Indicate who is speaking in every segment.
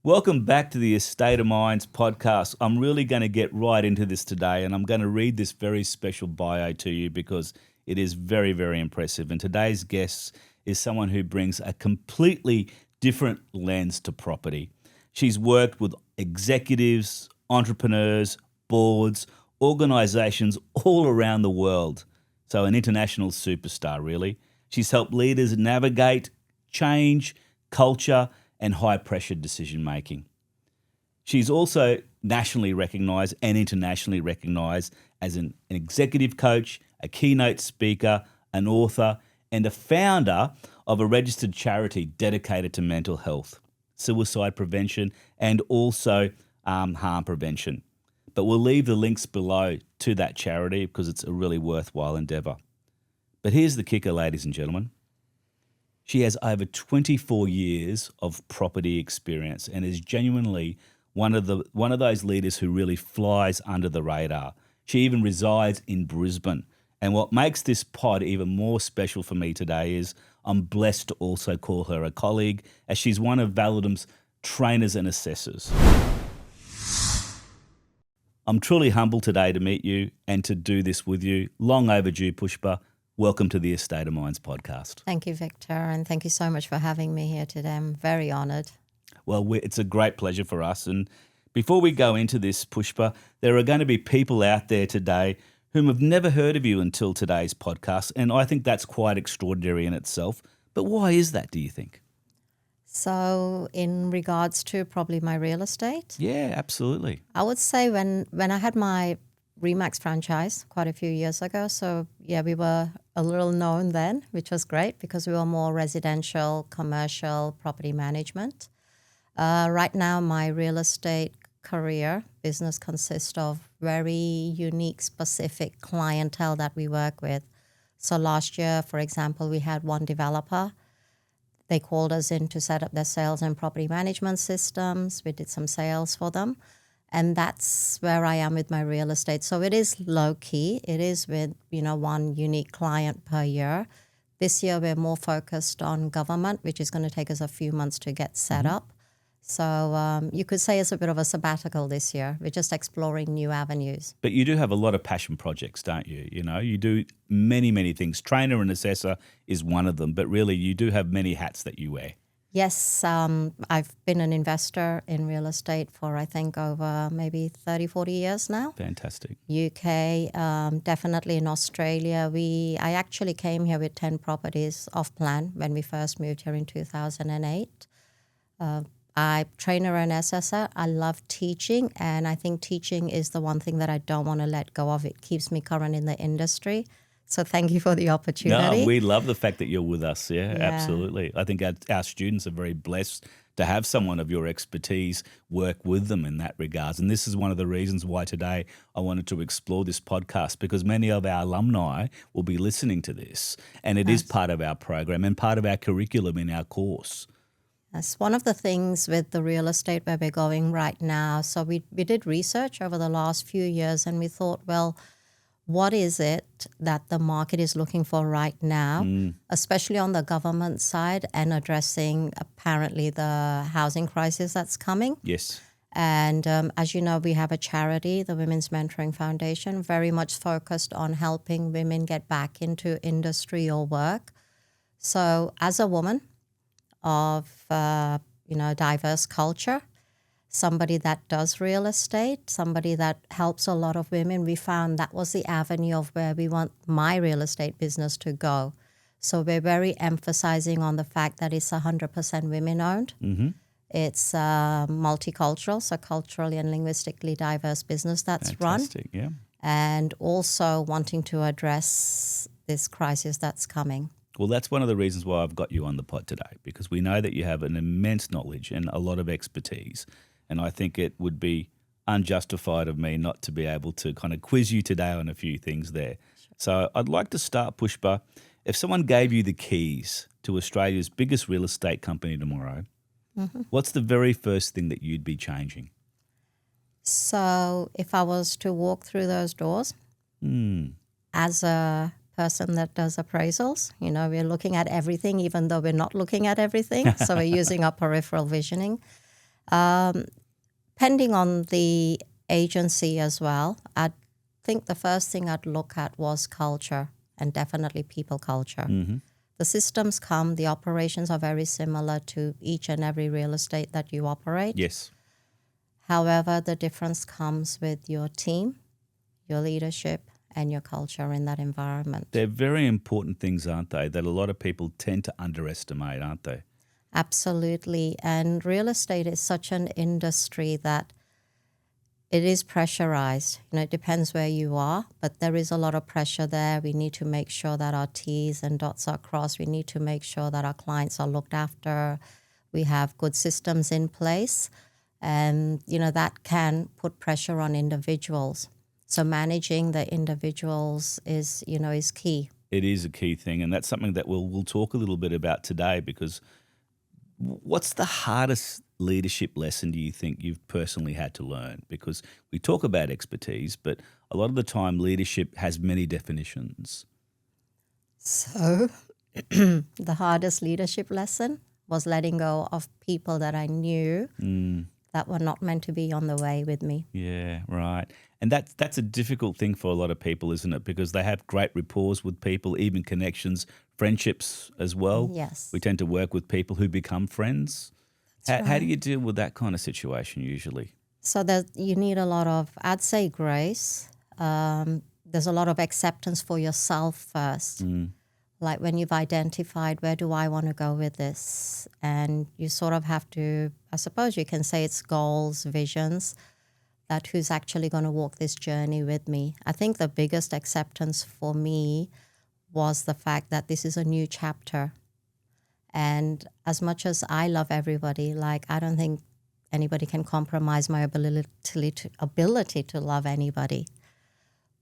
Speaker 1: Welcome back to the Estate of Minds podcast. I'm really going to get right into this today, and I'm going to read this very special bio to you because it is very, very impressive. And today's guest is someone who brings a completely different lens to property. She's worked with executives, entrepreneurs, boards, organisations all around the world. So an international superstar, really. She's helped leaders navigate change, culture, and high-pressure decision-making. She's also nationally recognised and internationally recognised as an executive coach, a keynote speaker, an author, and a founder of a registered charity dedicated to mental health, suicide prevention, and also harm prevention. But we'll leave the links below to that charity because it's a really worthwhile endeavour. But here's the kicker, ladies and gentlemen. She has over 24 years of property experience and is genuinely one of those leaders who really flies under the radar. She even resides in Brisbane. And what makes this pod even more special for me today is I'm blessed to also call her a colleague, as she's one of Validum's trainers and assessors. I'm truly humbled today to meet you and to do this with you. Long overdue, Pushpa. Welcome to the Estate of Minds podcast.
Speaker 2: Thank you, Victor, and thank you so much for having me here today. I'm very honoured.
Speaker 1: Well, it's a great pleasure for us. And before we go into this, Pushpa, there are going to be people out there today whom have never heard of you until today's podcast, and I think that's quite extraordinary in itself. But why is that, do you think?
Speaker 2: So in regards to probably my real estate?
Speaker 1: Yeah, absolutely.
Speaker 2: I would say when I had my Remax franchise quite a few years ago. So yeah, we were a little known then, which was great because we were more residential, commercial, property management. Right now, my real estate career business consists of very unique, specific clientele that we work with. So last year, for example, we had one developer. They called us in to set up their sales and property management systems. We did some sales for them. And that's where I am with my real estate. So it is low key. It is with, one unique client per year. This year, we're more focused on government, which is going to take us a few months to get set up. So you could say it's a bit of a sabbatical this year. We're just exploring new avenues.
Speaker 1: But you do have a lot of passion projects, don't you? You do many, many things. Trainer and assessor is one of them, but really you do have many hats that you wear.
Speaker 2: Yes, I've been an investor in real estate for, I think, over maybe 30, 40 years now.
Speaker 1: Fantastic.
Speaker 2: UK, definitely in Australia. I actually came here with 10 properties off plan when we first moved here in 2008. I'm trainer and assessor. I love teaching, and I think teaching is the one thing that I don't want to let go of. It keeps me current in the industry. So thank you for the opportunity.
Speaker 1: No, we love the fact that you're with us. Yeah, absolutely. I think our students are very blessed to have someone of your expertise work with them in that regards. And this is one of the reasons why today I wanted to explore this podcast, because many of our alumni will be listening to this, and it is part of our program and part of our curriculum in our course.
Speaker 2: That's one of the things with the real estate where we're going right now. So we did research over the last few years, and we thought, well, what is it that the market is looking for right now, especially on the government side and addressing apparently the housing crisis that's coming?
Speaker 1: Yes.
Speaker 2: And as you know, we have a charity, the Women's Mentoring Foundation, very much focused on helping women get back into industry or work. So as a woman of, diverse culture, somebody that does real estate, somebody that helps a lot of women, we found that was the avenue of where we want my real estate business to go. So we're very emphasizing on the fact that it's 100% women-owned. Mm-hmm. It's multicultural, so culturally and linguistically diverse business that's
Speaker 1: Fantastic,
Speaker 2: run.
Speaker 1: Yeah.
Speaker 2: And also wanting to address this crisis that's coming.
Speaker 1: Well, that's one of the reasons why I've got you on the pod today, because we know that you have an immense knowledge and a lot of expertise. And I think it would be unjustified of me not to be able to kind of quiz you today on a few things there. Sure. So I'd like to start, Pushpa. If someone gave you the keys to Australia's biggest real estate company tomorrow, what's the very first thing that you'd be changing?
Speaker 2: So if I was to walk through those doors as a person that does appraisals, we're looking at everything, even though we're not looking at everything. So we're using our peripheral visioning. Depending on the agency as well, I think the first thing I'd look at was culture, and definitely people culture. The systems the operations are very similar to each and every real estate that you operate.
Speaker 1: Yes.
Speaker 2: However, the difference comes with your team, your leadership, and your culture in that environment.
Speaker 1: They're very important things, aren't they, that a lot of people tend to underestimate, aren't they?
Speaker 2: Absolutely. And real estate is such an industry that it is pressurized. It depends where you are, but there is a lot of pressure there. We need to make sure that our T's and dots are crossed. We need to make sure that our clients are looked after. We have good systems in place. And, that can put pressure on individuals. So managing the individuals is key.
Speaker 1: It is a key thing, and that's something that we'll talk a little bit about today, because what's the hardest leadership lesson do you think you've personally had to learn? Because we talk about expertise, but a lot of the time leadership has many definitions.
Speaker 2: So the hardest leadership lesson was letting go of people that I knew that were not meant to be on the way with me.
Speaker 1: Yeah, right. And that's a difficult thing for a lot of people, isn't it? Because they have great rapport with people, even connections, friendships as well.
Speaker 2: Yes.
Speaker 1: We tend to work with people who become friends. How
Speaker 2: right.
Speaker 1: do you deal with that kind of situation usually?
Speaker 2: So you need a lot of, I'd say, grace. There's a lot of acceptance for yourself first. Like when you've identified, where do I want to go with this? And you sort of have to, I suppose you can say it's goals, visions, that who's actually going to walk this journey with me. I think the biggest acceptance for me was the fact that this is a new chapter. And as much as I love everybody, I don't think anybody can compromise my ability to love anybody.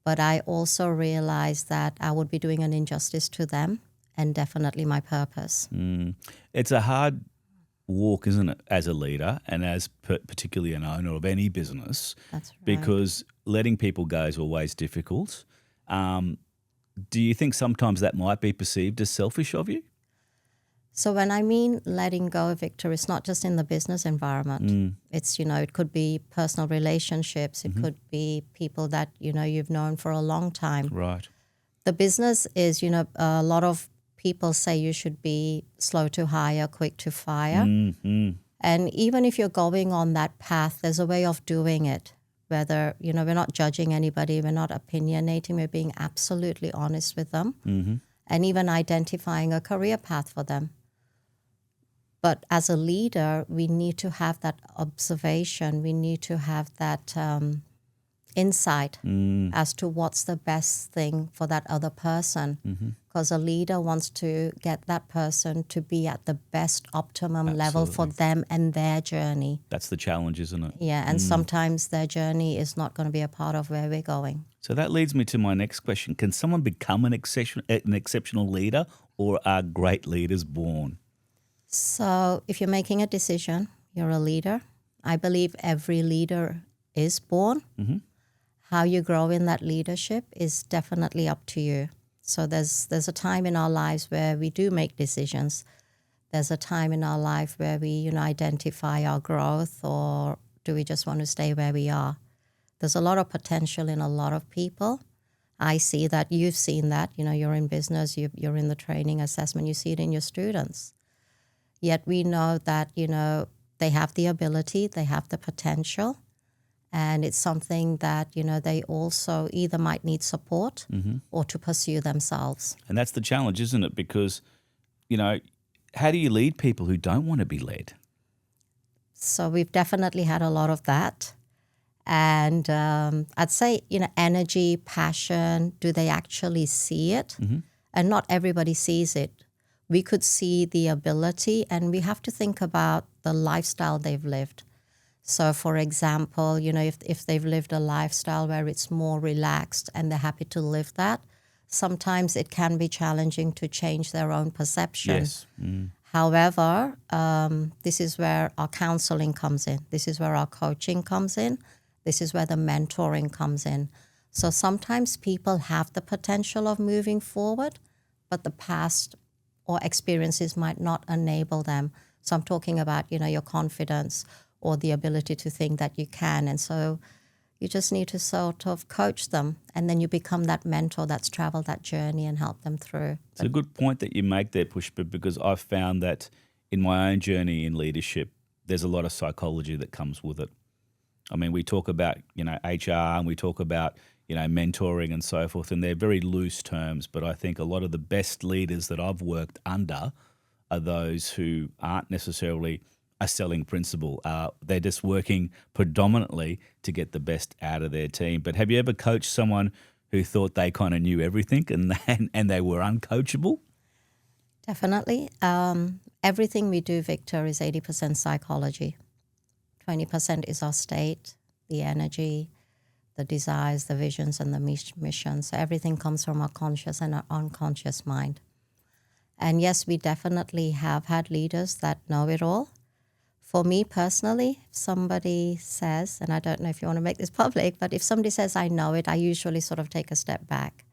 Speaker 2: But I also realized that I would be doing an injustice to them and definitely my purpose.
Speaker 1: It's a hard walk, isn't it, as a leader and as particularly an owner of any business?
Speaker 2: That's right.
Speaker 1: Because letting people go is always difficult. Do you think sometimes that might be perceived as selfish of you?
Speaker 2: So when I mean letting go, Victor, it's not just in the business environment. It's, it could be personal relationships. It could be people that, you've known for a long time.
Speaker 1: Right.
Speaker 2: The business is, a lot of people say you should be slow to hire, quick to fire. And even if you're going on that path, there's a way of doing it. Whether, we're not judging anybody, we're not opinionating, we're being absolutely honest with them. And even identifying a career path for them. But as a leader, we need to have that observation. We need to have that insight as to what's the best thing for that other person. Because a leader wants to get that person to be at the best optimum level for them and their journey.
Speaker 1: That's the challenge, isn't it?
Speaker 2: Yeah, and sometimes their journey is not going to be a part of where we're going.
Speaker 1: So that leads me to my next question. Can someone become an exceptional leader, or are great leaders born?
Speaker 2: So if you're making a decision, you're a leader. I believe every leader is born. How you grow in that leadership is definitely up to you. So there's a time in our lives where we do make decisions. There's a time in our life where we, identify our growth, or do we just want to stay where we are? There's a lot of potential in a lot of people. I see that. You've seen that. You're in business, you're in the training assessment, you see it in your students. Yet we know that, they have the ability, they have the potential, and it's something that, they also either might need support or to pursue themselves.
Speaker 1: And that's the challenge, isn't it? Because, how do you lead people who don't want to be led?
Speaker 2: So we've definitely had a lot of that. And I'd say, energy, passion, do they actually see it? And not everybody sees it. We could see the ability, and we have to think about the lifestyle they've lived. So, for example, if they've lived a lifestyle where it's more relaxed and they're happy to live that, sometimes it can be challenging to change their own perception.
Speaker 1: Yes.
Speaker 2: However, this is where our counseling comes in. This is where our coaching comes in. This is where the mentoring comes in. So sometimes people have the potential of moving forward, but the past or experiences might not enable them. So I'm talking about, your confidence, or the ability to think that you can. And so you just need to sort of coach them, and then you become that mentor that's traveled that journey and help them through.
Speaker 1: It's a good point that you make there, Pushpa, because I've found that in my own journey in leadership, there's a lot of psychology that comes with it. I mean, we talk about, HR, and we talk about, mentoring and so forth, and they're very loose terms, but I think a lot of the best leaders that I've worked under are those who aren't necessarily a selling principle. They're just working predominantly to get the best out of their team. But have you ever coached someone who thought they kind of knew everything and they were uncoachable?
Speaker 2: Definitely. Everything we do, Victor, is 80% psychology. 20% is our state, the energy, the desires, the visions, and the mission. So everything comes from our conscious and our unconscious mind. And yes, we definitely have had leaders that know it all. For me personally, if somebody says, and I don't know if you want to make this public, but if somebody says I know it, I usually sort of take a step back.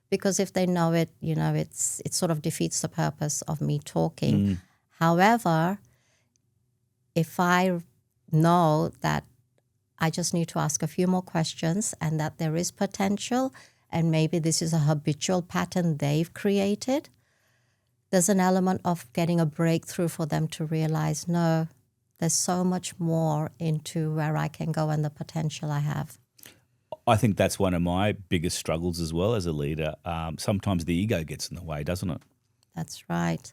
Speaker 2: Because if they know it, it sort of defeats the purpose of me talking. However, if I know that I just need to ask a few more questions and that there is potential, and maybe this is a habitual pattern they've created, there's an element of getting a breakthrough for them to realize, no, there's so much more into where I can go and the potential I have.
Speaker 1: I think that's one of my biggest struggles as well as a leader. Sometimes the ego gets in the way, doesn't it?
Speaker 2: That's right.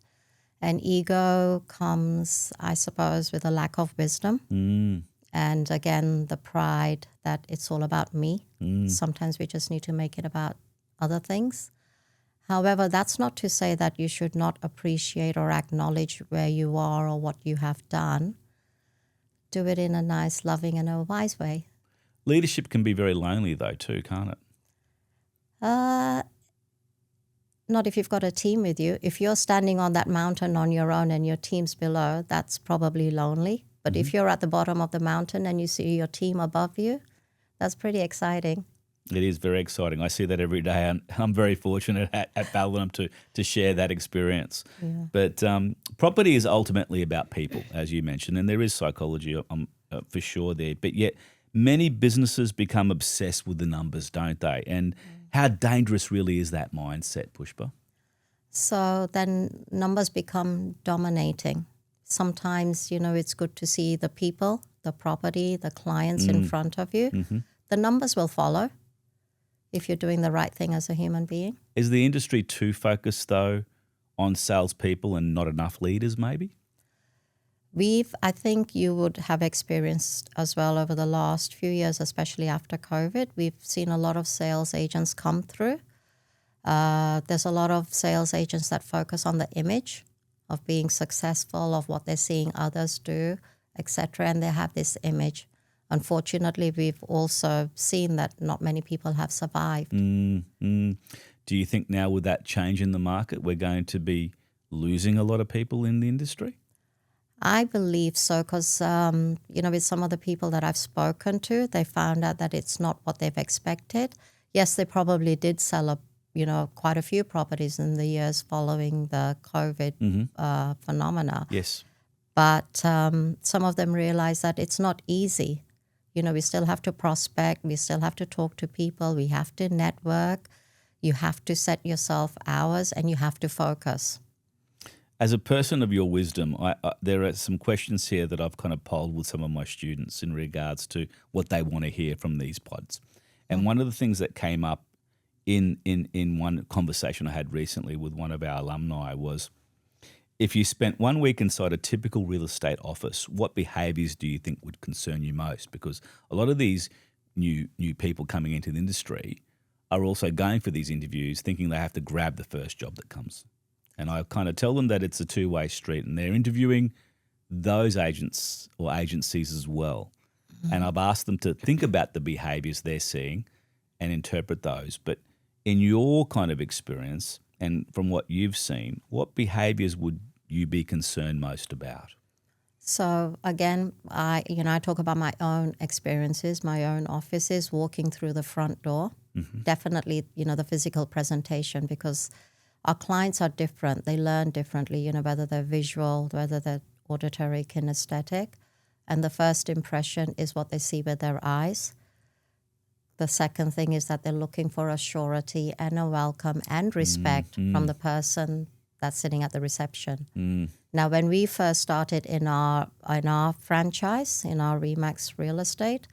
Speaker 2: And ego comes, I suppose, with a lack of wisdom. And again, the pride that it's all about me. Sometimes we just need to make it about other things. However, that's not to say that you should not appreciate or acknowledge where you are or what you have done. Do it in a nice, loving, and a wise way.
Speaker 1: Leadership can be very lonely though too, can't it?
Speaker 2: Not if you've got a team with you. If you're standing on that mountain on your own and your team's below, that's probably lonely. But if you're at the bottom of the mountain and you see your team above you, that's pretty exciting.
Speaker 1: It is very exciting. I see that every day, and I'm very fortunate at Ballinum to share that experience.
Speaker 2: Yeah.
Speaker 1: But property is ultimately about people, as you mentioned, and there is psychology for sure there. But yet many businesses become obsessed with the numbers, don't they? And how dangerous really is that mindset, Pushpa?
Speaker 2: So then numbers become dominating. Sometimes, it's good to see the people, the property, the clients in front of you. The numbers will follow if you're doing the right thing as a human being.
Speaker 1: Is the industry too focused, though, on salespeople and not enough leaders, maybe?
Speaker 2: I think you would have experienced as well over the last few years, especially after COVID, we've seen a lot of sales agents come through. There's a lot of sales agents that focus on the image of being successful, of what they're seeing others do, etc., and they have this image. Unfortunately, we've also seen that not many people have survived.
Speaker 1: Do you think now with that change in the market, we're going to be losing a lot of people in the industry?
Speaker 2: I believe so because, with some of the people that I've spoken to, they found out that it's not what they've expected. Yes, they probably did sell quite a few properties in the years following the COVID phenomena.
Speaker 1: Yes.
Speaker 2: But some of them realize that it's not easy. We still have to prospect. We still have to talk to people. We have to network. You have to set yourself hours and you have to focus.
Speaker 1: As a person of your wisdom, there are some questions here that I've kind of polled with some of my students in regards to what they want to hear from these pods. And one of the things that came up in one conversation I had recently with one of our alumni was, if you spent 1 week inside a typical real estate office, what behaviours do you think would concern you most? Because a lot of these new people coming into the industry are also going for these interviews thinking they have to grab the first job that comes. And I kind of tell them that it's a two-way street, and they're interviewing those agents or agencies as well. And I've asked them to think about the behaviours they're seeing and interpret those. But in your kind of experience and from what you've seen, what behaviours would you be concerned most about?
Speaker 2: So again, I talk about my own experiences, my own offices, walking through the front door. Definitely, the physical presentation, because our clients are different. They learn differently, whether they're visual, whether they're auditory, kinesthetic. And the first impression is what they see with their eyes. The second thing is that they're looking for a surety and a welcome and respect from the person that's sitting at the reception. Now, when we first started in our franchise, in our Remax real estate,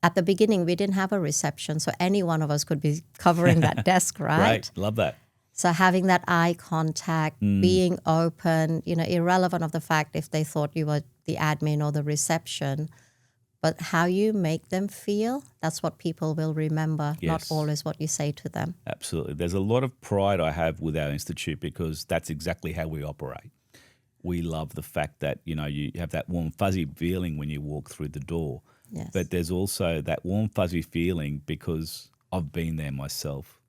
Speaker 2: at the beginning, we didn't have a reception, so any one of us could be covering that desk, right?
Speaker 1: Right, love that.
Speaker 2: So having that eye contact, being open, irrelevant of the fact if they thought you were the admin or the reception, but how you make them feel, that's what people will remember, not
Speaker 1: Yes.
Speaker 2: always what you say to them.
Speaker 1: Absolutely. There's a lot of pride I have with our institute because that's exactly how we operate. We love the fact that, you have that warm, fuzzy feeling when you walk through the door.
Speaker 2: Yes.
Speaker 1: But there's also that warm, fuzzy feeling because I've been there myself.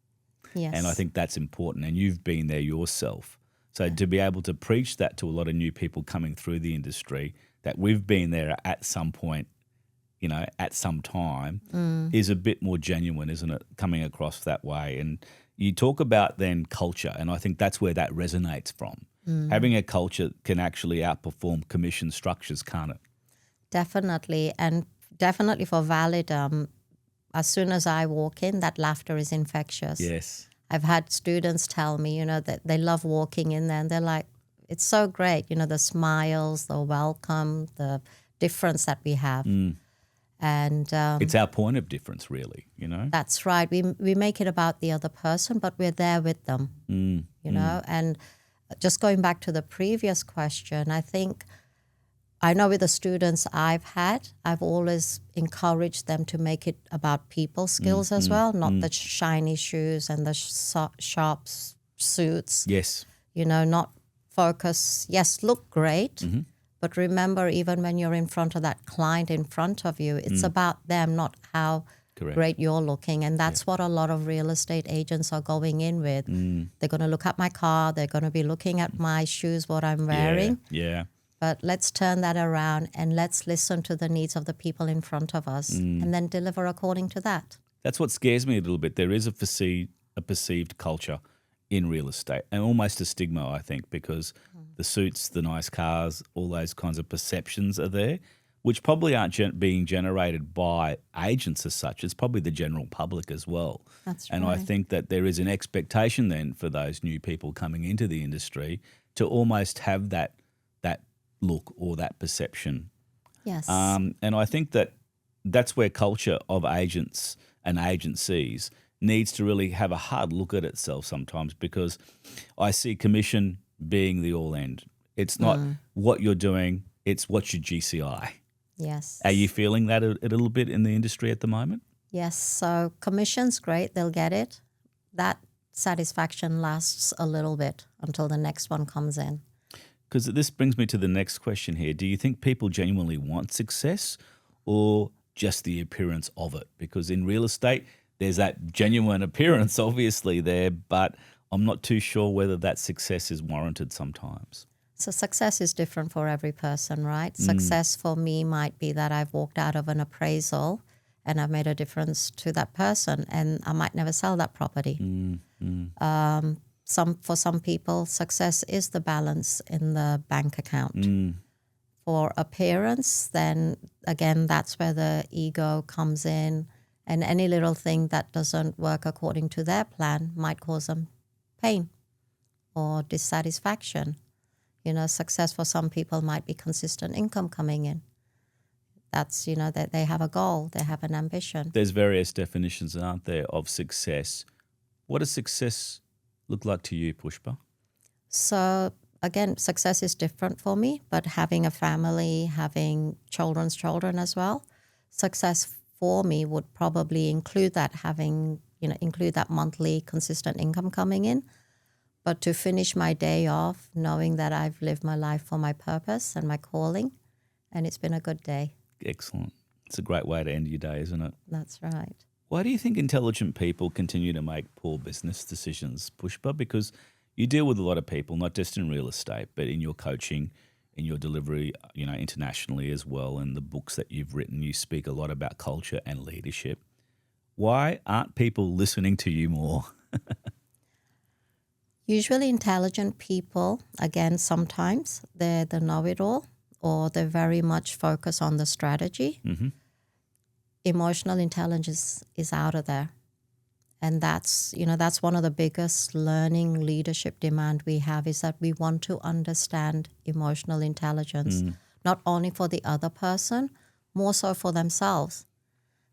Speaker 2: Yes.
Speaker 1: And I think that's important. And you've been there yourself. So to be able to preach that to a lot of new people coming through the industry, that we've been there at some point, at some time, is a bit more genuine, isn't it, coming across that way? And you talk about then culture, and I think that's where that resonates from. Having a culture can actually outperform commission structures, can't it?
Speaker 2: Definitely. And definitely for Validum, as soon as I walk in, that laughter is infectious.
Speaker 1: Yes.
Speaker 2: I've had students tell me, that they love walking in there and they're like, it's so great, the smiles, the welcome, the difference that we have. And
Speaker 1: It's our point of difference, really,
Speaker 2: that's right. We make it about the other person, but we're there with them, And just going back to the previous question, I know with the students I've had, I've always encouraged them to make it about people skills as well, not the shiny shoes and the sharp suits.
Speaker 1: Yes.
Speaker 2: Not focus, yes, look great, but remember, even when you're in front of that client in front of you, it's about them, not how
Speaker 1: Correct.
Speaker 2: great you're looking. And that's what a lot of real estate agents are going in with. They're going to look at my car. They're going to be looking at my shoes, what I'm wearing.
Speaker 1: Yeah.
Speaker 2: But let's turn that around and let's listen to the needs of the people in front of us and then deliver according to that.
Speaker 1: That's what scares me a little bit. There is a perceived culture in real estate and almost a stigma, I think, because the suits, the nice cars, all those kinds of perceptions are there, which probably aren't being generated by agents as such. It's probably the general public as well.
Speaker 2: That's
Speaker 1: and
Speaker 2: right.
Speaker 1: I think that there is an expectation then for those new people coming into the industry to almost have that look or that perception.
Speaker 2: Yes.
Speaker 1: And I think that that's where culture of agents and agencies needs to really have a hard look at itself sometimes, because I see commission being the all end. It's not what you're doing, it's what's your GCI.
Speaker 2: Yes.
Speaker 1: Are you feeling that a little bit in the industry at the moment?
Speaker 2: Yes. So commission's great. They'll get it. That satisfaction lasts a little bit until the next one comes in.
Speaker 1: Because this brings me to the next question here. Do you think people genuinely want success or just the appearance of it? Because in real estate, there's that genuine appearance obviously there, but I'm not too sure whether that success is warranted sometimes.
Speaker 2: So success is different for every person, right? Success for me might be that I've walked out of an appraisal and I've made a difference to that person and I might never sell that property. For some people, success is the balance in the bank account. For appearance, then again, that's where the ego comes in, and any little thing that doesn't work according to their plan might cause them pain or dissatisfaction. Success for some people might be consistent income coming in. That's, that they have a goal, they have an ambition.
Speaker 1: There's various definitions, aren't there, of success. What does success look like to you, Pushpa?
Speaker 2: So again, success is different for me, but having a family, having children's children as well, success for me would probably include that, include that monthly consistent income coming in. But to finish my day off knowing that I've lived my life for my purpose and my calling, and it's been a good day.
Speaker 1: Excellent. It's a great way to end your day, isn't it?
Speaker 2: That's right.
Speaker 1: Why do you think intelligent people continue to make poor business decisions, Pushpa? Because you deal with a lot of people, not just in real estate, but in your coaching, in your delivery, internationally as well, and the books that you've written. You speak a lot about culture and leadership. Why aren't people listening to you more?
Speaker 2: Usually intelligent people, again, sometimes they're the know-it-all. or they're very much focused on the strategy, emotional intelligence is out of there. And that's one of the biggest learning leadership demand we have, is that we want to understand emotional intelligence, not only for the other person, more so for themselves.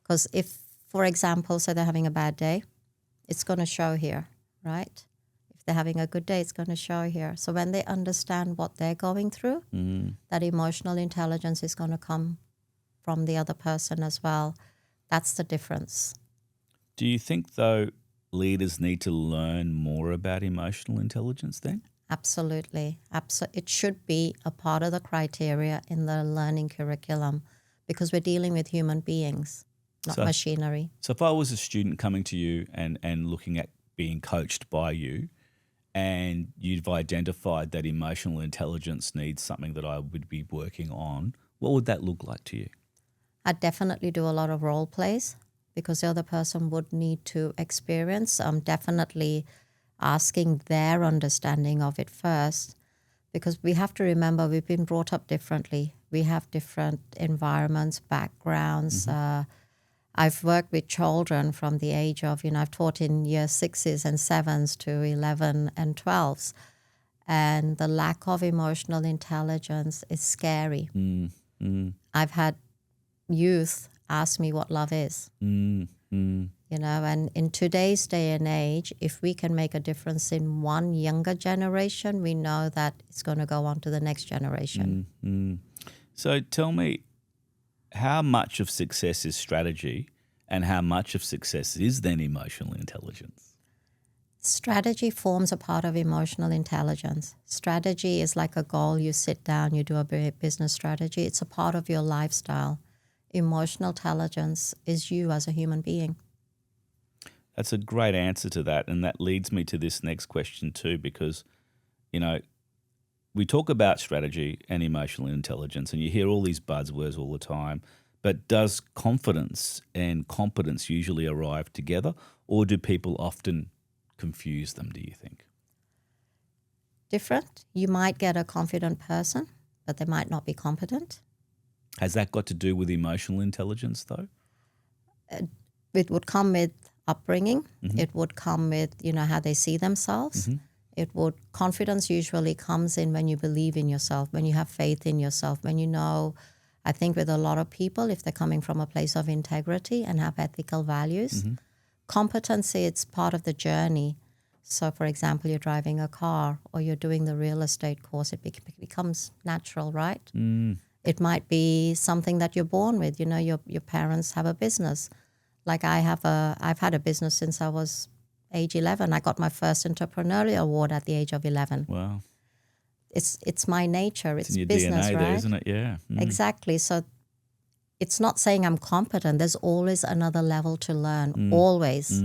Speaker 2: Because if, for example, say they're having a bad day, it's going to show here, right? If they're having a good day, it's going to show here. So when they understand what they're going through, that emotional intelligence is going to come from the other person as well. That's the difference.
Speaker 1: Do you think, though, leaders need to learn more about emotional intelligence then?
Speaker 2: Absolutely. It should be a part of the criteria in the learning curriculum, because we're dealing with human beings, not machinery.
Speaker 1: So if I was a student coming to you and looking at being coached by you, and you've identified that emotional intelligence needs something that I would be working on, what would that look like to you?
Speaker 2: I'd definitely do a lot of role plays, because the other person would need to experience. Definitely asking their understanding of it first, because we have to remember we've been brought up differently. We have different environments, backgrounds. I've worked with children from the age of, I've taught in year 6s and 7s to 11 and 12s. And the lack of emotional intelligence is scary. I've had youth ask me what love is. And in today's day and age, if we can make a difference in one younger generation, we know that it's going to go on to the next generation.
Speaker 1: So tell me, how much of success is strategy and how much of success is then emotional intelligence?
Speaker 2: Strategy forms a part of emotional intelligence. Strategy is like a goal. You sit down, you do a business strategy. It's a part of your lifestyle. Emotional intelligence is you as a human being.
Speaker 1: That's a great answer to that, and that leads me to this next question too, because, we talk about strategy and emotional intelligence, and you hear all these buzzwords all the time, but does confidence and competence usually arrive together, or do people often confuse them, do you think?
Speaker 2: Different. You might get a confident person, but they might not be competent.
Speaker 1: Has that got to do with emotional intelligence, though?
Speaker 2: It would come with upbringing. It would come with, how they see themselves. Confidence usually comes in when you believe in yourself, when you have faith in yourself, when I think with a lot of people, if they're coming from a place of integrity and have ethical values, competency, it's part of the journey. So, for example, you're driving a car or you're doing the real estate course, it becomes natural, right? It might be something that you're born with. Your parents have a business. Like I've had a business since I was age 11. I got my first entrepreneurial award at the age of 11.
Speaker 1: Wow.
Speaker 2: It's my nature. It's
Speaker 1: in your
Speaker 2: business,
Speaker 1: DNA
Speaker 2: right?
Speaker 1: there, isn't it? Yeah.
Speaker 2: Exactly. So it's not saying I'm competent. There's always another level to learn, always.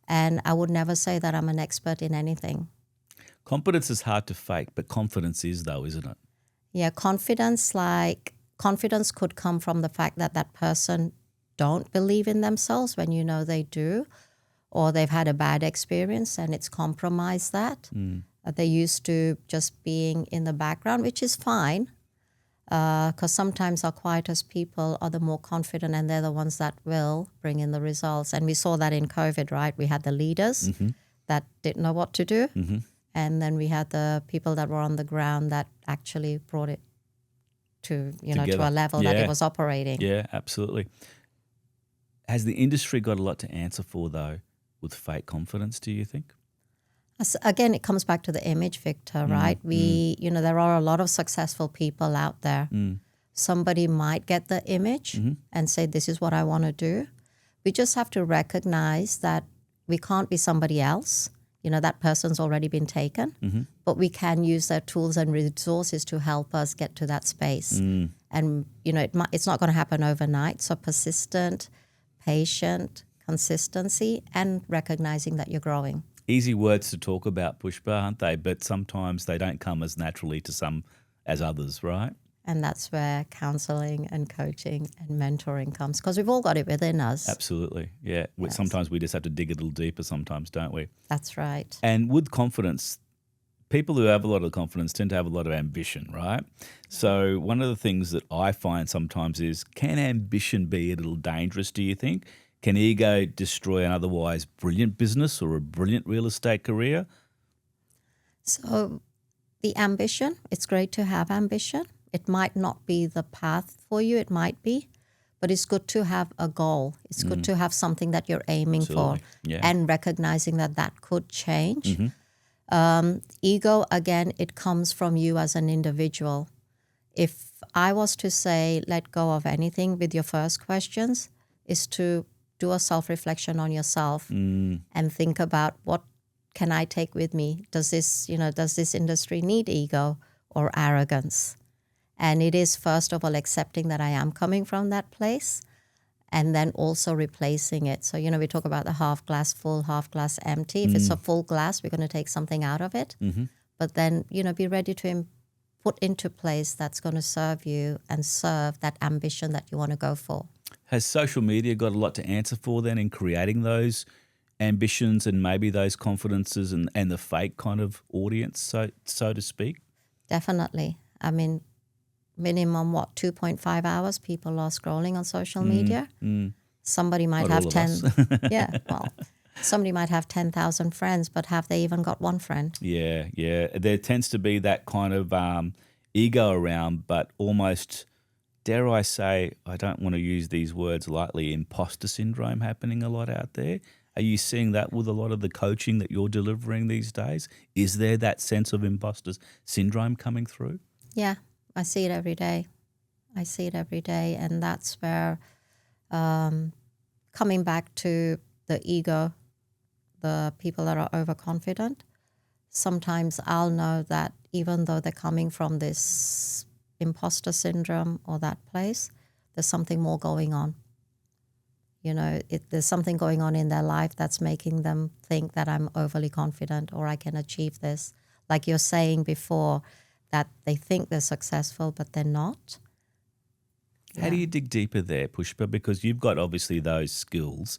Speaker 2: And I would never say that I'm an expert in anything.
Speaker 1: Competence is hard to fake, but confidence is, though, isn't it?
Speaker 2: Yeah, confidence could come from the fact that that person don't believe in themselves when they do, or they've had a bad experience and it's compromised that. They're used to just being in the background, which is fine, because sometimes our quietest people are the more confident, and they're the ones that will bring in the results. And we saw that in COVID, right? We had the leaders that didn't know what to do. And then we had the people that were on the ground that actually brought it to, to a level that it was operating.
Speaker 1: Yeah, absolutely. Has the industry got a lot to answer for, though, with fake confidence, do you think?
Speaker 2: Again, it comes back to the image, Victor, right? There are a lot of successful people out there. Somebody might get the image and say, this is what I want to do. We just have to recognize that we can't be somebody else. That person's already been taken, but we can use their tools and resources to help us get to that space. And, it's not going to happen overnight. So persistent, patient, consistency, and recognizing that you're growing.
Speaker 1: Easy words to talk about, Pushpa, aren't they? But sometimes they don't come as naturally to some as others, right?
Speaker 2: And that's where counseling and coaching and mentoring comes, because we've all got it within us.
Speaker 1: Absolutely, yeah. Sometimes we just have to dig a little deeper sometimes, don't we?
Speaker 2: That's right.
Speaker 1: And with confidence, people who have a lot of confidence tend to have a lot of ambition, right? So one of the things that I find sometimes is, can ambition be a little dangerous, do you think? Can ego destroy an otherwise brilliant business or a brilliant real estate career?
Speaker 2: So the ambition, it's great to have ambition. It might not be the path for you, it might be, but it's good to have a goal. It's good to have something that you're aiming
Speaker 1: Absolutely.
Speaker 2: for
Speaker 1: Yeah.
Speaker 2: and recognizing that that could change.
Speaker 1: Mm-hmm.
Speaker 2: Ego, again, it comes from you as an individual. If I was to say, let go of anything with your first questions, is to do a self-reflection on yourself and think about, what can I take with me? Does this industry need ego or arrogance? And it is, first of all, accepting that I am coming from that place, and then also replacing it. So, we talk about the half glass full, half glass empty. If it's a full glass, we're going to take something out of it.
Speaker 1: Mm-hmm.
Speaker 2: But then, be ready to put into place that's going to serve you and serve that ambition that you want to go for.
Speaker 1: Has social media got a lot to answer for then in creating those ambitions and maybe those confidences and the fake kind of audience, so to speak?
Speaker 2: Definitely. I mean, minimum, 2.5 hours people are scrolling on social media. Somebody might
Speaker 1: Not
Speaker 2: have
Speaker 1: all of
Speaker 2: 10.
Speaker 1: us.
Speaker 2: Yeah, well, somebody might have 10,000 friends, but have they even got one friend?
Speaker 1: Yeah. There tends to be that kind of ego around, but almost, dare I say, I don't want to use these words lightly, imposter syndrome happening a lot out there. Are you seeing that with a lot of the coaching that you're delivering these days? Is there that sense of imposter syndrome coming through?
Speaker 2: Yeah, I see it every day. And that's where, coming back to the ego, the people that are overconfident, sometimes I'll know that even though they're coming from this imposter syndrome or that place, there's something more going on. There's something going on in their life that's making them think that I'm overly confident or I can achieve this. Like you're saying before, that they think they're successful, but they're not.
Speaker 1: How do you dig deeper there, Pushpa? Because you've got obviously those skills.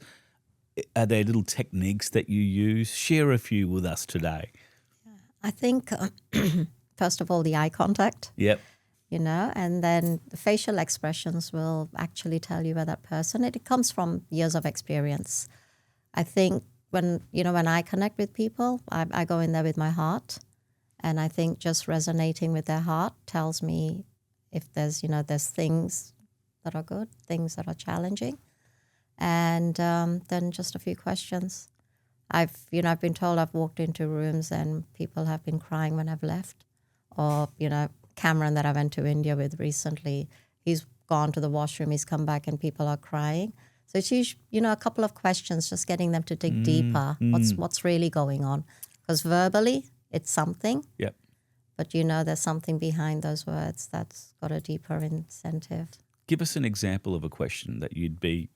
Speaker 1: Are there little techniques that you use? Share a few with us today.
Speaker 2: I think, first of all, the eye contact.
Speaker 1: Yep.
Speaker 2: And then the facial expressions will actually tell you about that person. It comes from years of experience. I think when I connect with people, I go in there with my heart. And I think just resonating with their heart tells me if there's things that are good, things that are challenging. And then just a few questions. I've been told I've walked into rooms and people have been crying when I've left. Or, Cameron that I went to India with recently, he's gone to the washroom, he's come back and people are crying. So it's usually, a couple of questions, just getting them to dig deeper. What's really going on? Because verbally, it's something.
Speaker 1: Yep.
Speaker 2: But there's something behind those words that's got a deeper incentive.
Speaker 1: Give us an example of a question that you'd be,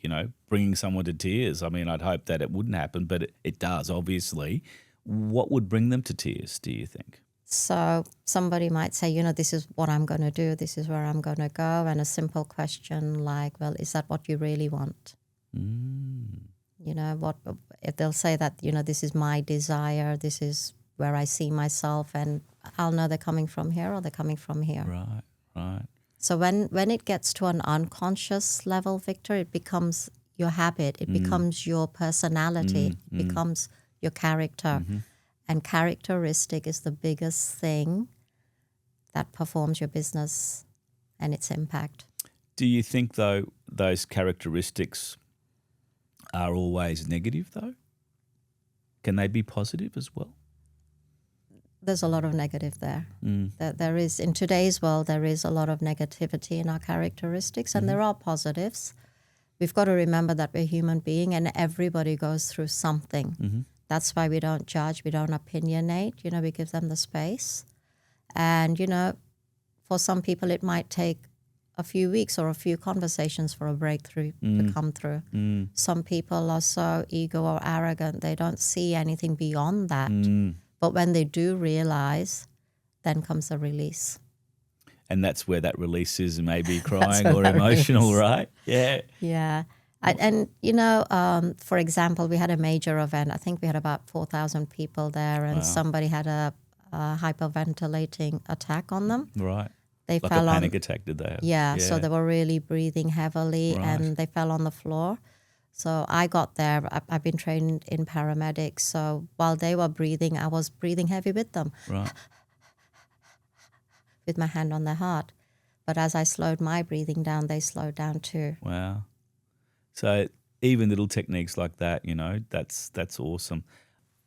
Speaker 1: bringing someone to tears. I mean, I'd hope that it wouldn't happen, but it does, obviously. What would bring them to tears, do you think?
Speaker 2: So somebody might say, this is what I'm going to do. This is where I'm going to go. And a simple question like, well, is that what you really want? If they'll say that, this is my desire, this is where I see myself, and I'll know they're coming from here or they're coming from here.
Speaker 1: Right.
Speaker 2: So when it gets to an unconscious level, Victor, it becomes your habit. It becomes your personality. It becomes your character. And characteristic is the biggest thing that performs your business and its impact.
Speaker 1: Do you think, though, those characteristics are always negative, though? Can they be positive as well?
Speaker 2: There's a lot of negative there. There is, in today's world, there is a lot of negativity in our characteristics, and there are positives. We've got to remember that we're human beings and everybody goes through something. That's why we don't judge, we don't opinionate, we give them the space. And, for some people it might take a few weeks or a few conversations for a breakthrough to come through. Some people are so ego or arrogant, they don't see anything beyond that. But when they do realize, then comes the release.
Speaker 1: And that's where that release is, maybe crying or emotional, right? Yeah.
Speaker 2: Yeah. And, for example, we had a major event. I think we had about 4,000 people there, and somebody had a a hyperventilating attack on them.
Speaker 1: Right.
Speaker 2: They
Speaker 1: Like
Speaker 2: fell
Speaker 1: a panic
Speaker 2: on,
Speaker 1: attack, did they have?
Speaker 2: yeah, so they were really breathing heavily
Speaker 1: Right.
Speaker 2: and they fell on the floor. So I got there. I've been trained in paramedics. So while they were breathing, I was breathing heavy with them,
Speaker 1: Right.
Speaker 2: with my hand on their heart. But as I slowed my breathing down, they slowed down too.
Speaker 1: Wow. So even little techniques like that, you know, that's awesome.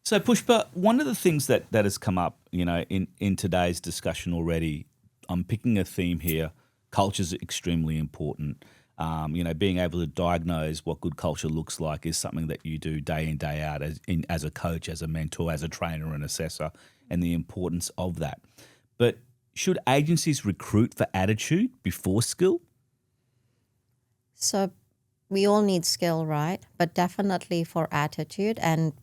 Speaker 1: So Pushpa, one of the things that has come up, you know, in today's discussion already, I'm picking a theme here. Culture is extremely important. You know, being able to diagnose what good culture looks like is something that you do day in, day out as a coach, as a mentor, as a trainer and assessor, and the importance of that. But should agencies recruit for attitude before skill?
Speaker 2: So we all need skill, right? But definitely for attitude. And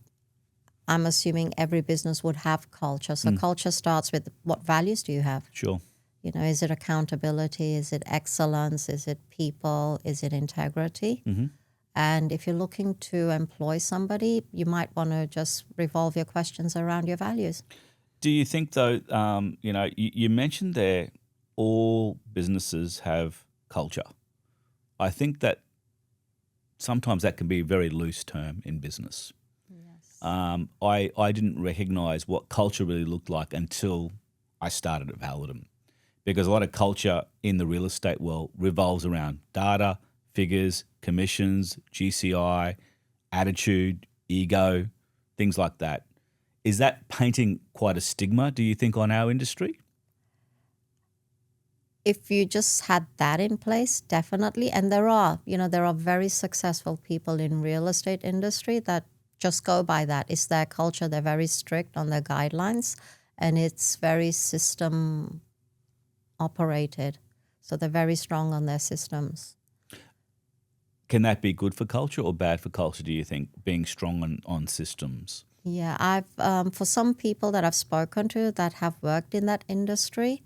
Speaker 2: I'm assuming every business would have culture. So culture starts with what values do you have?
Speaker 1: Sure.
Speaker 2: You know, is it accountability? Is it excellence? Is it people? Is it integrity?
Speaker 1: Mm-hmm.
Speaker 2: And if you're looking to employ somebody, you might want to just revolve your questions around your values.
Speaker 1: Do you think, though, you know, you mentioned there all businesses have culture. I think that sometimes that can be a very loose term in business.
Speaker 2: Yes.
Speaker 1: I didn't recognise what culture really looked like until I started at Paladin, because a lot of culture in the real estate world revolves around data, figures, commissions, GCI, attitude, ego, things like that. Is that painting quite a stigma, do you think, on our industry?
Speaker 2: If you just had that in place, definitely. And there are very successful people in real estate industry that just go by that. It's their culture. They're very strict on their guidelines and it's very system operated. So they're very strong on their systems.
Speaker 1: Can that be good for culture or bad for culture, do you think, being strong on systems?
Speaker 2: Yeah, I've for some people that I've spoken to that have worked in that industry,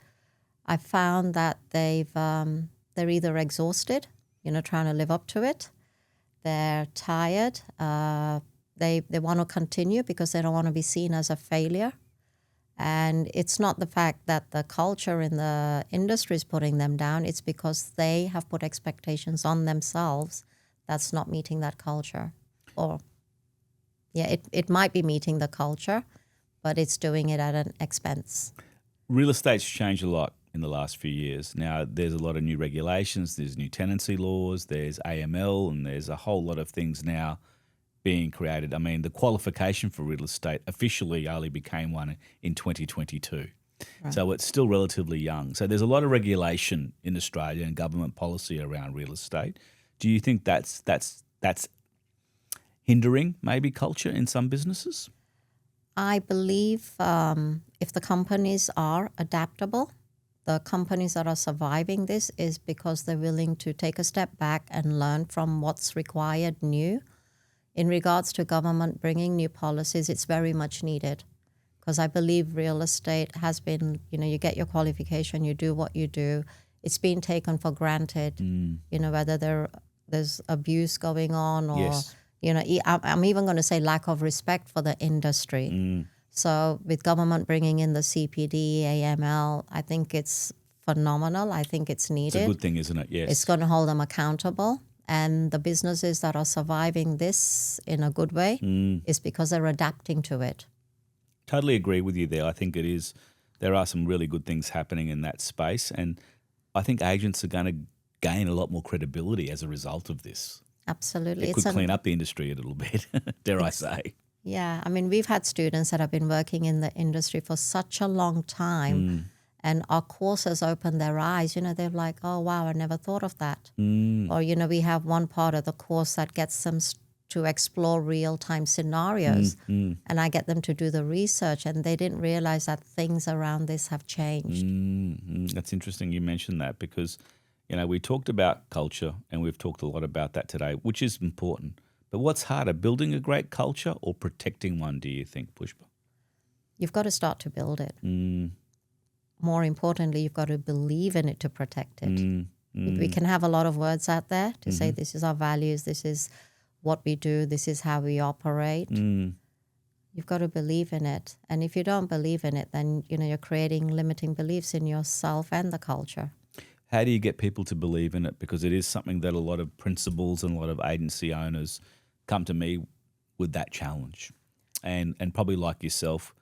Speaker 2: I found that they're either exhausted, you know, trying to live up to it. They're tired. They want to continue because they don't want to be seen as a failure. And it's not the fact that the culture in the industry is putting them down. It's because they have put expectations on themselves that's not meeting that culture. Or, yeah, it might be meeting the culture, but it's doing it at an expense.
Speaker 1: Real estate's changed a lot in the last few years. Now, there's a lot of new regulations, there's new tenancy laws, there's AML, and there's a whole lot of things now being created. I mean, the qualification for real estate officially only became one in 2022. Right. So it's still relatively young. So there's a lot of regulation in Australia and government policy around real estate. Do you think that's hindering maybe culture in some businesses?
Speaker 2: I believe if the companies are adaptable, the companies that are surviving this is because they're willing to take a step back and learn from what's required new. In regards to government bringing new policies, it's very much needed because I believe real estate has been, you know, you get your qualification, you do what you do. It's been taken for granted, you know, whether there's abuse going on or,
Speaker 1: yes.
Speaker 2: You know, I'm even going to say lack of respect for the industry. So with government bringing in the CPD, AML, I think it's phenomenal. I think it's needed.
Speaker 1: It's a good thing, isn't it? Yes.
Speaker 2: It's going to hold them accountable. And the businesses that are surviving this in a good way is because they're adapting to it.
Speaker 1: Totally agree with you there. I think it is. There are some really good things happening in that space. And I think agents are going to gain a lot more credibility as a result of this.
Speaker 2: Absolutely.
Speaker 1: It could clean up the industry a little bit, dare I say.
Speaker 2: Yeah. I mean, we've had students that have been working in the industry for such a long time. And our courses open their eyes. You know, they're like, oh, wow, I never thought of that. Or, you know, we have one part of the course that gets them to explore real-time scenarios. And I get them to do the research, and they didn't realize that things around this have changed.
Speaker 1: That's interesting you mentioned that because, you know, we talked about culture and we've talked a lot about that today, which is important. But what's harder, building a great culture or protecting one, do you think, Pushpa?
Speaker 2: You've got to start to build it. More importantly, you've got to believe in it to protect it. We can have a lot of words out there to say this is our values, this is what we do, this is how we operate. You've got to believe in it. And if you don't believe in it, then, you're creating limiting beliefs in yourself and the culture.
Speaker 1: How do you get people to believe in it? Because it is something that a lot of principals and a lot of agency owners come to me with that challenge. And probably like yourself,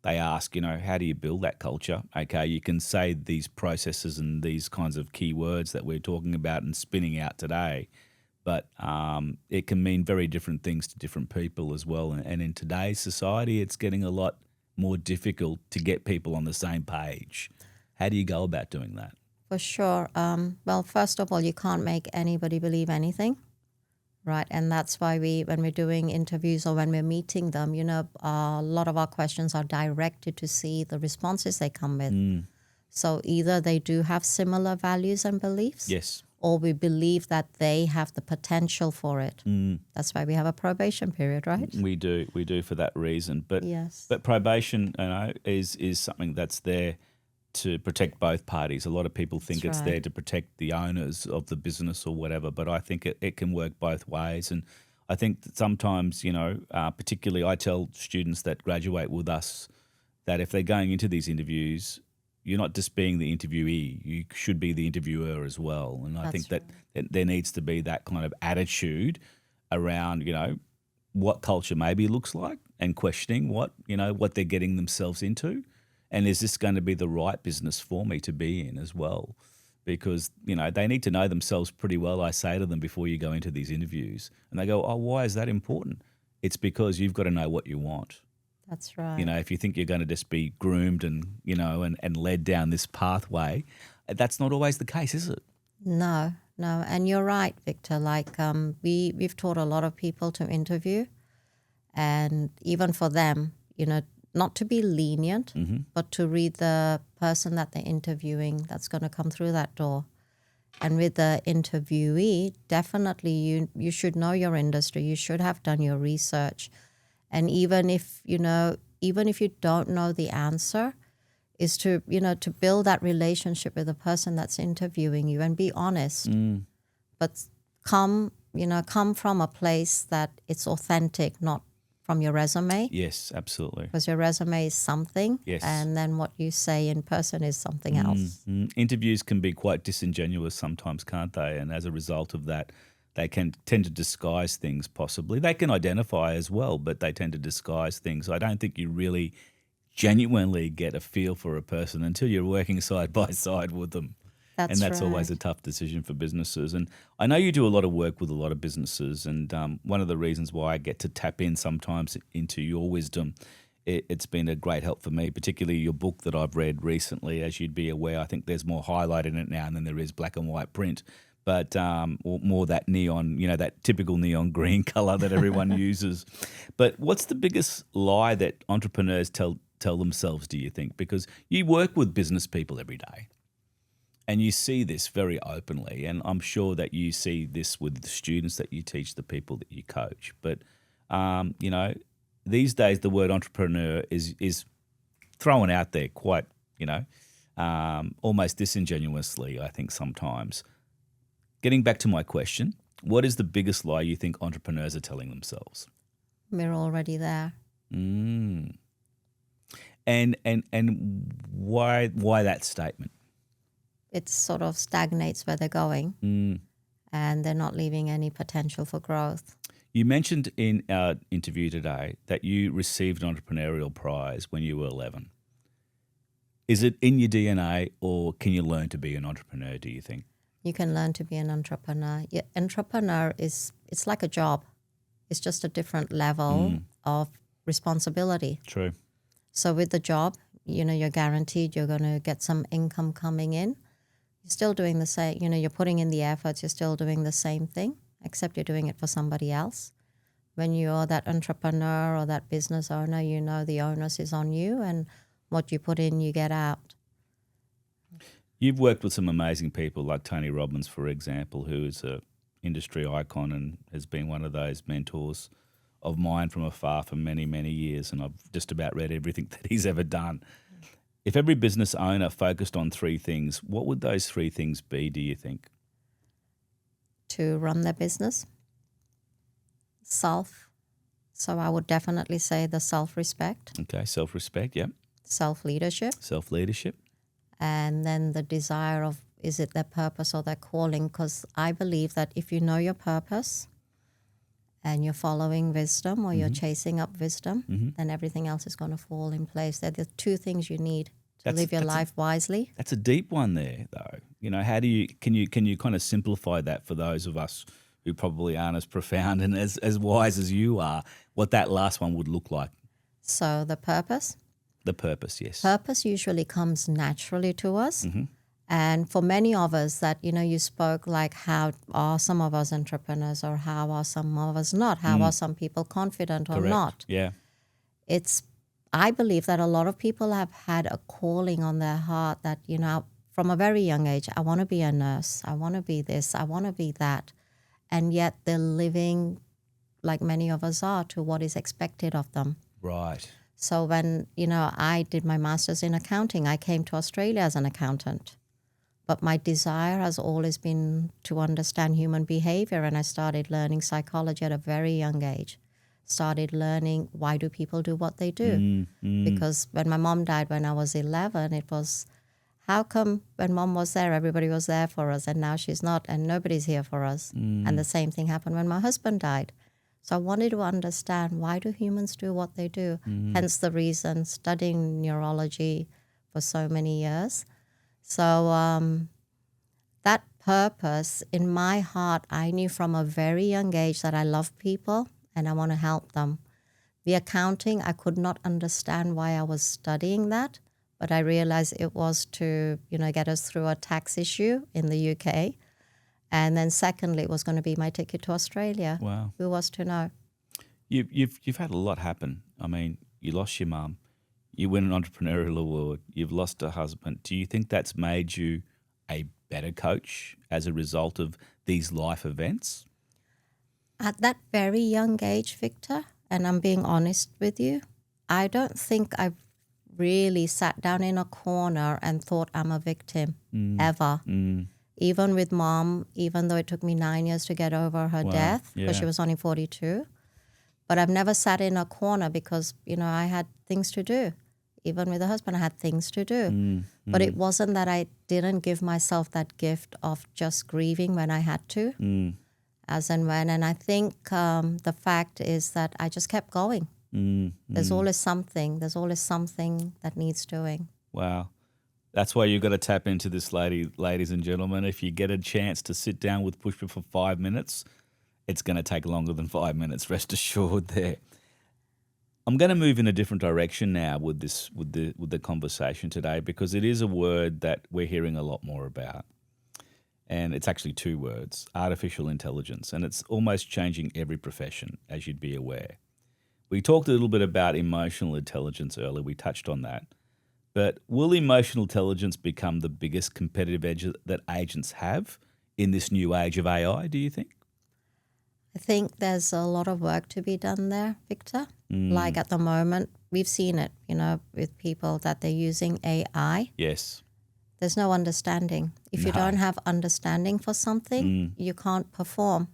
Speaker 1: they ask, how do you build that culture? Okay, you can say these processes and these kinds of key words that we're talking about and spinning out today, but it can mean very different things to different people as well. And in today's society, it's getting a lot more difficult to get people on the same page. How do you go about doing that?
Speaker 2: For sure. Well, first of all, you can't make anybody believe anything, right? And that's why when we're doing interviews or when we're meeting them, a lot of our questions are directed to see the responses they come with. So either they do have similar values and beliefs,
Speaker 1: Yes,
Speaker 2: or we believe that they have the potential for it. That's why we have a probation period, right?
Speaker 1: we do for that reason. But
Speaker 2: Yes.
Speaker 1: but probation, is something that's there to protect both parties. A lot of people think
Speaker 2: That's
Speaker 1: it's
Speaker 2: right.
Speaker 1: there to protect the owners of the business or whatever, but I think it can work both ways. And I think that sometimes, particularly I tell students that graduate with us that if they're going into these interviews, you're not just being the interviewee, you should be the interviewer as well. And I think that there needs to be that kind of attitude around, what culture maybe looks like and questioning what they're getting themselves into. And is this going to be the right business for me to be in as well? Because, they need to know themselves pretty well, I say to them before you go into these interviews. And they go, oh, why is that important? It's because you've got to know what you want.
Speaker 2: That's right.
Speaker 1: If you think you're going to just be groomed and, and led down this pathway, that's not always the case, is it?
Speaker 2: No. And you're right, Victor. Like we've taught a lot of people to interview, and even for them, not to be lenient, but to read the person that they're interviewing that's going to come through that door. And with the interviewee, definitely you should know your industry. You should have done your research. And even if you don't know the answer, is to build that relationship with the person that's interviewing you and be honest. But come from a place that it's authentic, not from your resume.
Speaker 1: Yes, absolutely.
Speaker 2: Because your resume is something,
Speaker 1: Yes.
Speaker 2: and then what you say in person is something else.
Speaker 1: Interviews can be quite disingenuous sometimes, can't they? And as a result of that, they can tend to disguise things possibly. They can identify as well, but they tend to disguise things. I don't think you really genuinely get a feel for a person until you're working side by side with them.
Speaker 2: That's
Speaker 1: That's
Speaker 2: right.
Speaker 1: always a tough decision for businesses. And I know you do a lot of work with a lot of businesses, and one of the reasons why I get to tap in sometimes into your wisdom, it's been a great help for me, particularly your book that I've read recently. As you'd be aware, I think there's more highlight in it now than there is black and white print, but or more that neon, that typical neon green color that everyone uses. But what's the biggest lie that entrepreneurs tell themselves, do you think? Because you work with business people every day. And you see this very openly, and I'm sure that you see this with the students that you teach, the people that you coach. But, these days the word entrepreneur is thrown out there quite, almost disingenuously, I think sometimes. Getting back to my question, what is the biggest lie you think entrepreneurs are telling themselves?
Speaker 2: We're already there.
Speaker 1: And why that statement?
Speaker 2: It sort of stagnates where they're going, and they're not leaving any potential for growth.
Speaker 1: You mentioned in our interview today that you received an entrepreneurial prize when you were 11. Is it in your DNA, or can you learn to be an entrepreneur, do you think?
Speaker 2: You can learn to be an entrepreneur. Yeah, entrepreneur it's like a job. It's just a different level of responsibility.
Speaker 1: True.
Speaker 2: So with the job, you're guaranteed you're going to get some income coming in. You're still doing the same, you're putting in the efforts, you're still doing the same thing, except you're doing it for somebody else. When you're that entrepreneur or that business owner, the onus is on you, and what you put in, you get out.
Speaker 1: You've worked with some amazing people like Tony Robbins, for example, who is an industry icon and has been one of those mentors of mine from afar for many, many years, and I've just about read everything that he's ever done. If every business owner focused on three things, what would those three things be, do you think?
Speaker 2: To run their business, So I would definitely say the self-respect,
Speaker 1: Okay, self-respect, yep.
Speaker 2: self-leadership,
Speaker 1: Self-leadership.
Speaker 2: and then the desire of, is it their purpose or their calling? Because I believe that if you know your purpose and you're following wisdom or you're chasing up wisdom, then everything else is going to fall in place. They're the two things you need to live your life wisely.
Speaker 1: That's a deep one there, though. You know, how do you can you kind of simplify that for those of us who probably aren't as profound and as wise as you are, what that last one would look like?
Speaker 2: So the purpose.
Speaker 1: The purpose, yes.
Speaker 2: Purpose usually comes naturally to us. And for many of us that, you spoke like how are some of us entrepreneurs or how are some of us not? How are some people confident or
Speaker 1: Correct.
Speaker 2: not?
Speaker 1: Yeah.
Speaker 2: I believe that a lot of people have had a calling on their heart that, from a very young age, I want to be a nurse. I want to be this. I want to be that. And yet they're living like many of us are to what is expected of them.
Speaker 1: Right.
Speaker 2: So when, I did my master's in accounting, I came to Australia as an accountant. But my desire has always been to understand human behavior, and I started learning psychology at a very young age. Started learning why do people do what they do. Because when my mom died when I was 11, it was, how come when mom was there, everybody was there for us, and now she's not, and nobody's here for us. And the same thing happened when my husband died. So I wanted to understand, why do humans do what they do? Hence the reason studying neurology for so many years. So that purpose in my heart, I knew from a very young age that I love people and I want to help them. The accounting, I could not understand why I was studying that, but I realized it was to, get us through a tax issue in the UK. And then secondly, it was going to be my ticket to Australia.
Speaker 1: Wow.
Speaker 2: Who was to know?
Speaker 1: You've had a lot happen. I mean, you lost your mum. You win an entrepreneurial award. You've lost a husband. Do you think that's made you a better coach as a result of these life events?
Speaker 2: At that very young age, Victor, and I'm being honest with you, I don't think I've really sat down in a corner and thought I'm a victim ever. Even with mom, even though it took me 9 years to get over her death because she was only 42. But I've never sat in a corner because, I had things to do. Even with a husband, I had things to do. But it wasn't that I didn't give myself that gift of just grieving when I had to, as and when. And I think the fact is that I just kept going. There's always something. There's always something that needs doing.
Speaker 1: Wow. That's why you've got to tap into this, ladies and gentlemen. If you get a chance to sit down with Pushpa for 5 minutes, it's going to take longer than 5 minutes, rest assured there. I'm going to move in a different direction now with the conversation today, because it is a word that we're hearing a lot more about. And it's actually two words, artificial intelligence, and it's almost changing every profession, as you'd be aware. We talked a little bit about emotional intelligence earlier. We touched on that. But will emotional intelligence become the biggest competitive edge that agents have in this new age of AI, do you think?
Speaker 2: I think there's a lot of work to be done there, Victor. Like at the moment, we've seen it, with people that they're using AI.
Speaker 1: Yes.
Speaker 2: There's no understanding. If you don't have understanding for something, you can't perform,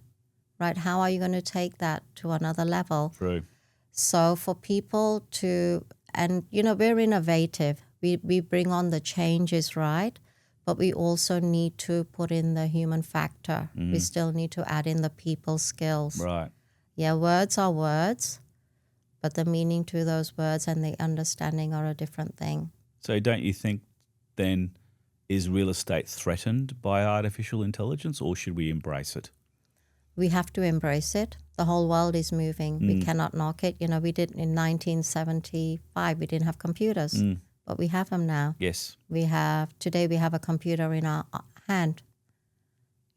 Speaker 2: right? How are you going to take that to another level?
Speaker 1: True.
Speaker 2: So for people to, and, we're innovative. We bring on the changes, right? But we also need to put in the human factor. We still need to add in the people skills.
Speaker 1: Right.
Speaker 2: Yeah, words are words, but the meaning to those words and the understanding are a different thing.
Speaker 1: So don't you think then, is real estate threatened by artificial intelligence, or should we embrace it?
Speaker 2: We have to embrace it. The whole world is moving. We cannot knock it. We did in 1975, we didn't have computers. But we have them now.
Speaker 1: Yes.
Speaker 2: Today we have a computer in our hand,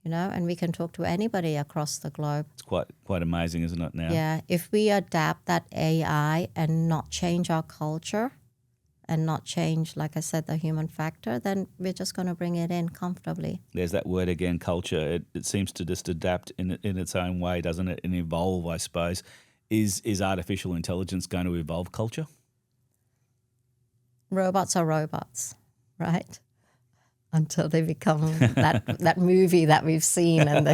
Speaker 2: and we can talk to anybody across the globe.
Speaker 1: It's quite amazing, isn't it, now?
Speaker 2: Yeah. If we adapt that AI and not change our culture and not change, like I said, the human factor, then we're just going to bring it in comfortably.
Speaker 1: There's that word again, culture. It seems to just adapt in its own way, doesn't it, and evolve, I suppose. Is artificial intelligence going to evolve culture?
Speaker 2: Robots are robots, right? until they become that movie that we've seen and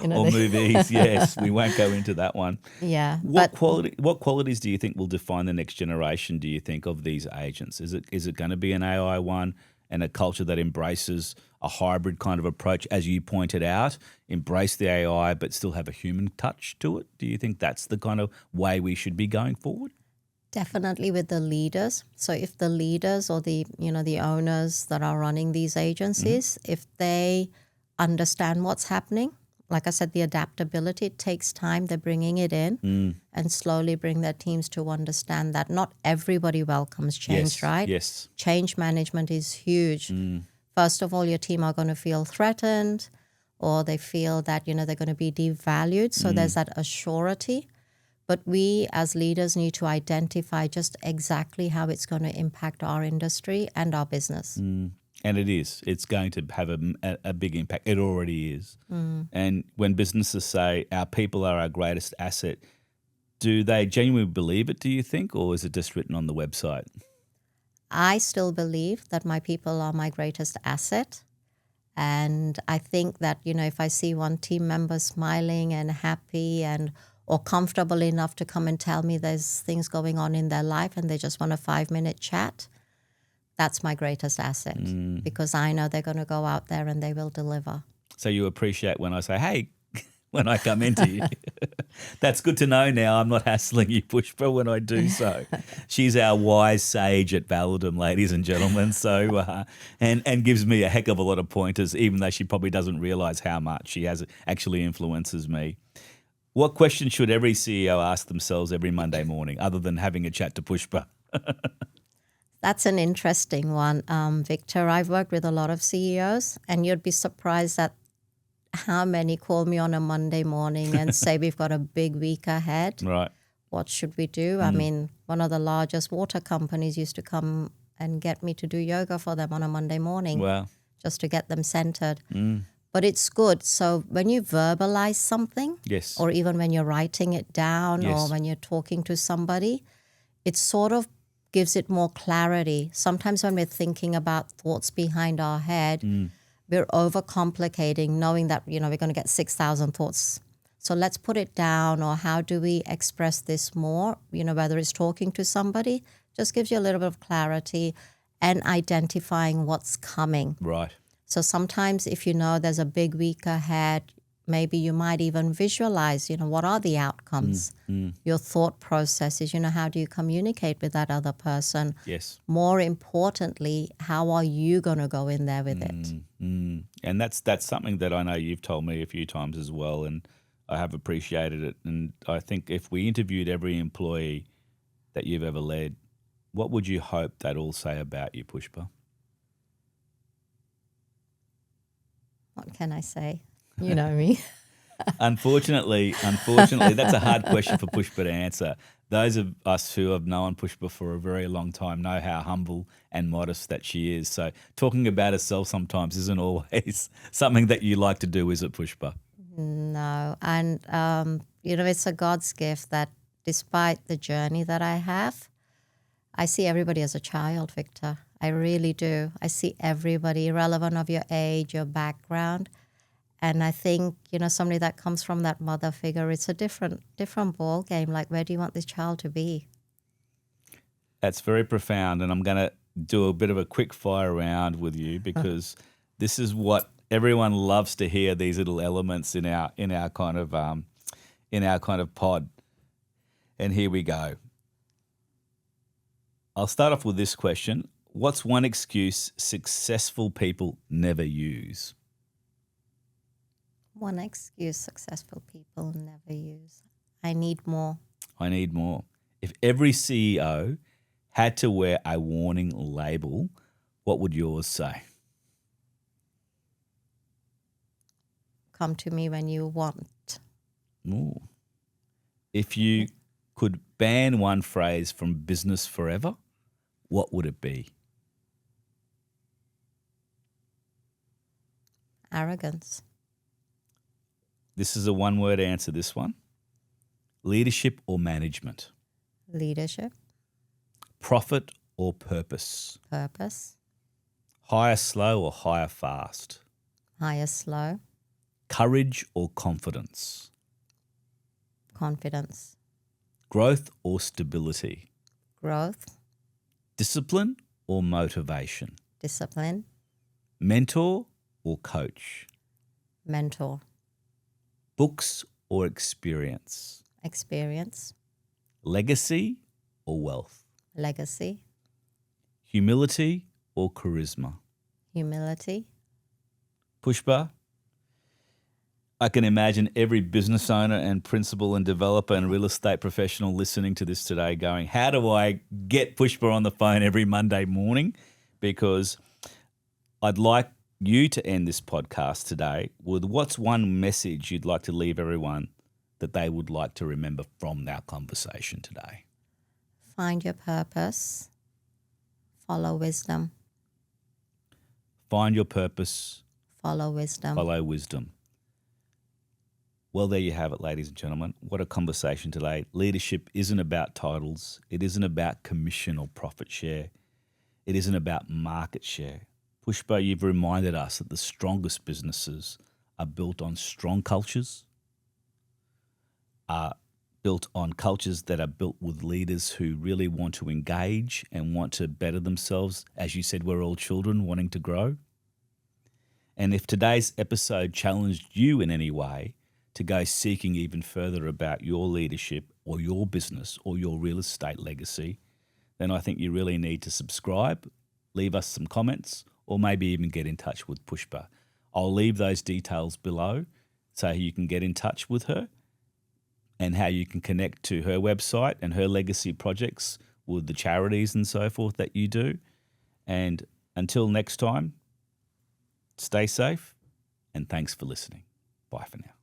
Speaker 1: or movies. Yes, we won't go into that one.
Speaker 2: Yeah.
Speaker 1: What qualities do you think will define the next generation? Do you think of these agents? Is it going to be an AI one and a culture that embraces a hybrid kind of approach, as you pointed out, embrace the AI but still have a human touch to it? Do you think that's the kind of way we should be going forward?
Speaker 2: Definitely with the leaders. So if the leaders or the owners that are running these agencies, if they understand what's happening, like I said, the adaptability, it takes time. They're bringing it in and slowly bring their teams to understand that not everybody welcomes change, right?
Speaker 1: Yes.
Speaker 2: Change management is huge. First of all, your team are going to feel threatened, or they feel that, they're going to be devalued. So there's that assurity. But we as leaders need to identify just exactly how it's going to impact our industry and our business.
Speaker 1: And it is. It's going to have a big impact. It already is. And when businesses say our people are our greatest asset, do they genuinely believe it, do you think, or is it just written on the website?
Speaker 2: I still believe that my people are my greatest asset. And I think that, if I see one team member smiling and happy or comfortable enough to come and tell me there's things going on in their life and they just want a 5-minute chat, that's my greatest asset because I know they're going to go out there and they will deliver.
Speaker 1: So you appreciate when I say, hey, when I come into you. That's good to know now. I'm not hassling you, Pushpa, when I do so. She's our wise sage at Validum, ladies and gentlemen. So and gives me a heck of a lot of pointers, even though she probably doesn't realise how much she actually influences me. What question should every CEO ask themselves every Monday morning, other than having a chat to Pushpa?
Speaker 2: That's an interesting one, Victor. I've worked with a lot of CEOs, and you'd be surprised at how many call me on a Monday morning and say, we've got a big week ahead.
Speaker 1: Right.
Speaker 2: What should we do? I mean, one of the largest water companies used to come and get me to do yoga for them on a Monday morning.
Speaker 1: Wow.
Speaker 2: Just to get them centered. But it's good. So when you verbalize something,
Speaker 1: yes,
Speaker 2: or even when you're writing it down,
Speaker 1: yes,
Speaker 2: or when you're talking to somebody, it sort of gives it more clarity. Sometimes when we're thinking about thoughts behind our head, we're overcomplicating, knowing that, we're going to get 6,000 thoughts. So let's put it down, or how do we express this more? Whether it's talking to somebody, just gives you a little bit of clarity and identifying what's coming.
Speaker 1: Right.
Speaker 2: So sometimes if there's a big week ahead, maybe you might even visualize, what are the outcomes, your thought processes, how do you communicate with that other person?
Speaker 1: Yes.
Speaker 2: More importantly, how are you going to go in there with it?
Speaker 1: And that's something that I know you've told me a few times as well, and I have appreciated it. And I think if we interviewed every employee that you've ever led, what would you hope they'd all say about you, Pushpa?
Speaker 2: What can I say? You know me.
Speaker 1: Unfortunately, that's a hard question for Pushpa to answer. Those of us who have known Pushpa for a very long time know how humble and modest that she is. So talking about herself sometimes isn't always something that you like to do, is it, Pushpa?
Speaker 2: No. And, it's a God's gift that despite the journey that I have, I see everybody as a child, Victor. I really do. I see everybody, irrelevant of your age, your background. And I think, somebody that comes from that mother figure, it's a different ball game. Like, where do you want this child to be?
Speaker 1: That's very profound. And I'm going to do a bit of a quick fire round with you, because this is what everyone loves to hear, these little elements in our kind of pod. And here we go. I'll start off with this question. What's one excuse successful people never use?
Speaker 2: One excuse successful people never use. I need more.
Speaker 1: I need more. If every CEO had to wear a warning label, what would yours say?
Speaker 2: Come to me when you want.
Speaker 1: Ooh. If you could ban one phrase from business forever, what would it be?
Speaker 2: Arrogance.
Speaker 1: This is a one-word answer, this one. Leadership or management?
Speaker 2: Leadership.
Speaker 1: Profit or purpose?
Speaker 2: Purpose.
Speaker 1: Hire slow or hire fast?
Speaker 2: Hire slow.
Speaker 1: Courage or confidence?
Speaker 2: Confidence.
Speaker 1: Growth or stability?
Speaker 2: Growth.
Speaker 1: Discipline or motivation?
Speaker 2: Discipline.
Speaker 1: Mentor or coach?
Speaker 2: Mentor.
Speaker 1: Books or experience?
Speaker 2: Experience.
Speaker 1: Legacy or wealth?
Speaker 2: Legacy.
Speaker 1: Humility or charisma?
Speaker 2: Humility.
Speaker 1: Pushpa, I can imagine every business owner and principal and developer and real estate professional listening to this today going, how do I get Pushpa on the phone every Monday morning? Because I'd like you to end this podcast today with what's one message you'd like to leave everyone that they would like to remember from our conversation today?
Speaker 2: Find your purpose. Follow wisdom.
Speaker 1: Find your purpose.
Speaker 2: Follow wisdom.
Speaker 1: Follow wisdom. Well, there you have it, ladies and gentlemen. What a conversation today. Leadership isn't about titles. It isn't about commission or profit share. It isn't about market share. Pushpa, you've reminded us that the strongest businesses are built on strong cultures, are built on cultures that are built with leaders who really want to engage and want to better themselves. As you said, we're all children wanting to grow. And if today's episode challenged you in any way to go seeking even further about your leadership or your business or your real estate legacy, then I think you really need to subscribe, leave us some comments, or maybe even get in touch with Pushpa. I'll leave those details below so you can get in touch with her and how you can connect to her website and her legacy projects with the charities and so forth that you do. And until next time, stay safe and thanks for listening. Bye for now.